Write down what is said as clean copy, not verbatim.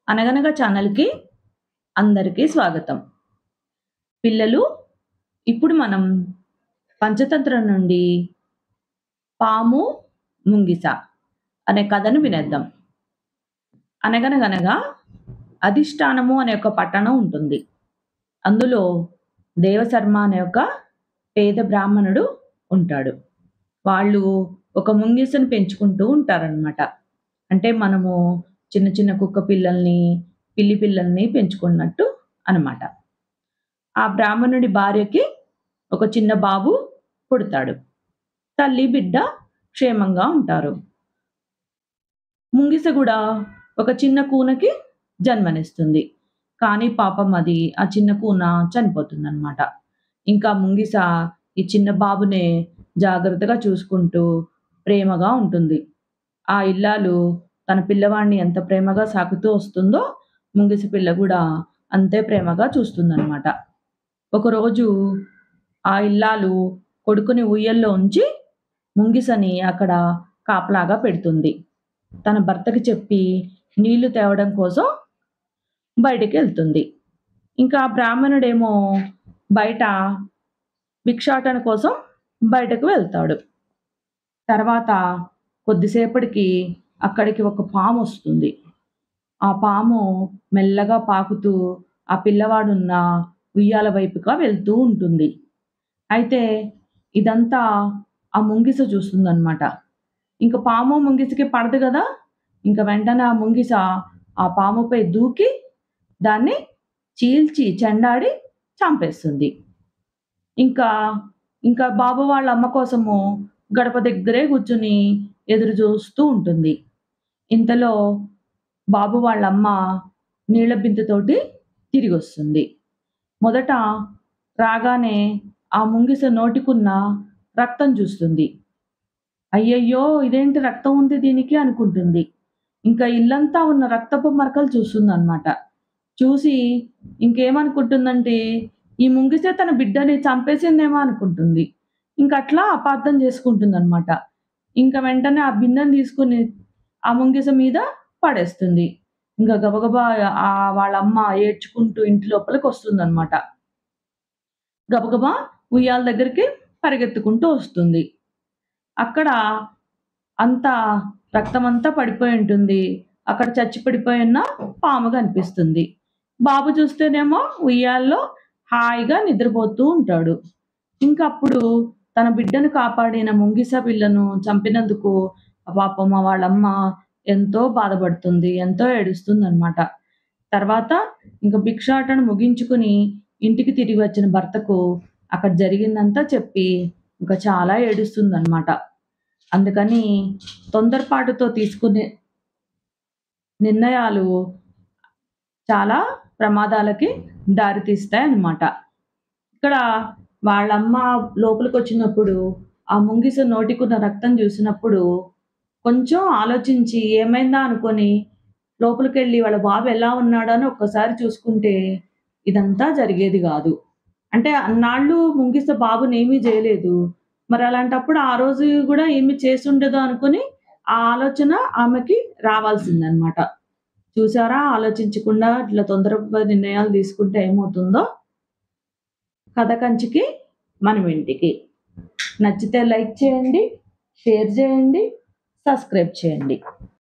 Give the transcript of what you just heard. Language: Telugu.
అనగనగా ఛానల్‌కి అందరికీ స్వాగతం. పిల్లలు, ఇప్పుడు మనం పంచతంత్రం నుండి 'పాము ముంగిస' అనే కథను వినేద్దాం. అనగనగనగా అధిష్టానము అనే ఒక పట్టణం ఉంటుంది. అందులో దేవశర్మ అనే ఒక పేద బ్రాహ్మణుడు ఉంటాడు. వాళ్ళు ఒక ముంగిసను పెంచుకుంటూ ఉంటారనమాట. అంటే మనము చిన్న చిన్న కుక్క పిల్లల్ని, పిల్లి పిల్లల్ని పెంచుకున్నట్టు అనమాట. ఆ బ్రాహ్మణుడి భార్యకి ఒక చిన్న బాబు పుడతాడు. తల్లి, బిడ్డ క్షేమంగా ఉంటారు. ముంగిస గూడా ఒక చిన్న కూనకి జన్మనిస్తుంది. కానీ పాపం అది ఆ చిన్న కూన చనిపోతుందనమాట. ఇంకా ముంగిస ఈ చిన్న బాబునే జాగ్రత్తగా చూసుకుంటూ ప్రేమగా ఉంటుంది. ఆ ఇల్లాలు తన పిల్లవాడిని ఎంత ప్రేమగా సాకుతూ వస్తుందో, ముంగిస పిల్ల గూడా అంతే ప్రేమగా చూస్తుందనమాట. ఒకరోజు ఆ ఇల్లాలు కొడుకుని ఉయ్యల్లో ఉంచి, ముంగిసని అక్కడ కాపలాగా పెడుతుంది. తన భర్తకి చెప్పి నీళ్లు తేవడం కోసం బయటికెళ్తుంది. ఇంకా ఆ బ్రాహ్మణుడేమో బయట భిక్షాటన కోసం బయటకు వెళ్తాడు. తర్వాత కొద్దిసేపటికి అక్కడికి ఒక పామొస్తుంది. ఆ పాము మెల్లగా పాకుతూ ఆ పిల్లవాడున్న ఉయ్యాల వైపుగా వెళ్తూ ఉంటుంది. అయితే ఇదంతా ఆ ముంగిస చూస్తుందనమాట. ఇంక పాము ముంగిసకి పడదు గదా! ఇంక వెంటనే ఆ ముంగిస ఆ పాముపై దూకి దాన్ని చీల్చి చెండాడి చంపేస్తుంది. ఇంకా, ఇంకా బాబు వాళ్ళ అమ్మ కోసము గడప దగ్గరే కూర్చొని ఎదురు చూస్తూ ఉంటుంది. ఇంతలో బాబు వాళ్ళమ్మ నీళ్ళ బిందెతోటి తిరిగొస్తుంది. మొదట రాగానే ఆ ముంగిస నోటికున్న రక్తం చూస్తుంది. అయ్యయ్యో! ఇదేంటి రక్తం ఉంది దీనికి అనుకుంటుంది. ఇంకా ఇల్లంతా ఉన్న రక్తపు మరకలు చూస్తుందనమాట. చూసి ఇంకేమనుకుంటుందంటే, ఈ ముంగిసే తన బిడ్డని చంపేసిందేమో అనుకుంటుంది. ఇంకట్లా అపార్థం చేసుకుంటుందనమాట. ఇంక వెంటనే ఆ బిందెని తీసుకొని ఆ ముంగిస మీద పడేస్తుంది. ఇంక గబగబా వాళ్ళమ్మ ఏడ్చుకుంటూ ఇంటి లోపలికొస్తుందనమాట. గబగబా ఉయ్యాల దగ్గరికి పరిగెత్తుకుంటూ వస్తుంది. అక్కడ అంతా రక్తమంతా పడిపోయి ఉంటుంది. అక్కడ చచ్చి పడిపోయున్న పాము కనిపిస్తుంది. బాబు చూస్తేనేమో ఉయ్యాల్లో హాయిగా నిద్రపోతూ ఉంటాడు. ఇంకప్పుడు తన బిడ్డను కాపాడిన ముంగిస పిల్లను చంపినందుకు పాపం వాళ్ళమ్మ ఎంతో బాధపడుతుంది. ఎంతో ఏడుస్తుందనమాట. తర్వాత ఇంక భిక్షాటన ముగించుకుని ఇంటికి తిరిగి వచ్చిన భర్తకు అక్కడ జరిగిందంతా చెప్పి ఇంక చాలా ఏడుస్తుందనమాట. అందుకని తొందరపాటుతో తీసుకునే నిర్ణయాలు చాలా ప్రమాదాలకి దారితీస్తాయన్నమాట. ఇక్కడ వాళ్ళమ్మ లోపలికొచ్చినప్పుడు, ఆ ముంగిస నోటికున్న రక్తం చూసినప్పుడు, కొంచెం ఆలోచించి ఏమైందా అనుకోని లోపలికెళ్ళి వాళ్ళ బాబు ఎలా ఉన్నాడో అని ఒక్కసారి చూసుకుంటే, ఇదంతా జరిగేది గాదు. అంటే అన్నాళ్ళు ముంగిస బాబునేమీ జేయలేదు. మరలాంటప్పుడు ఆ రోజు గూడా ఏమి చేసుండదు అనుకుని, ఆ ఆలోచన ఆమెకి రావాల్సిందనమాట. చూసారా ఆలోచించకుండా ఇట్లా తొందరగా నిర్ణయాలు తీసుకుంటే ఏమవుతుందో? కథ కంచికి మనమింటికి. నచ్చితే లైక్ చేయండి, షేర్ చేయండి, సబ్స్క్రైబ్ చేయండి.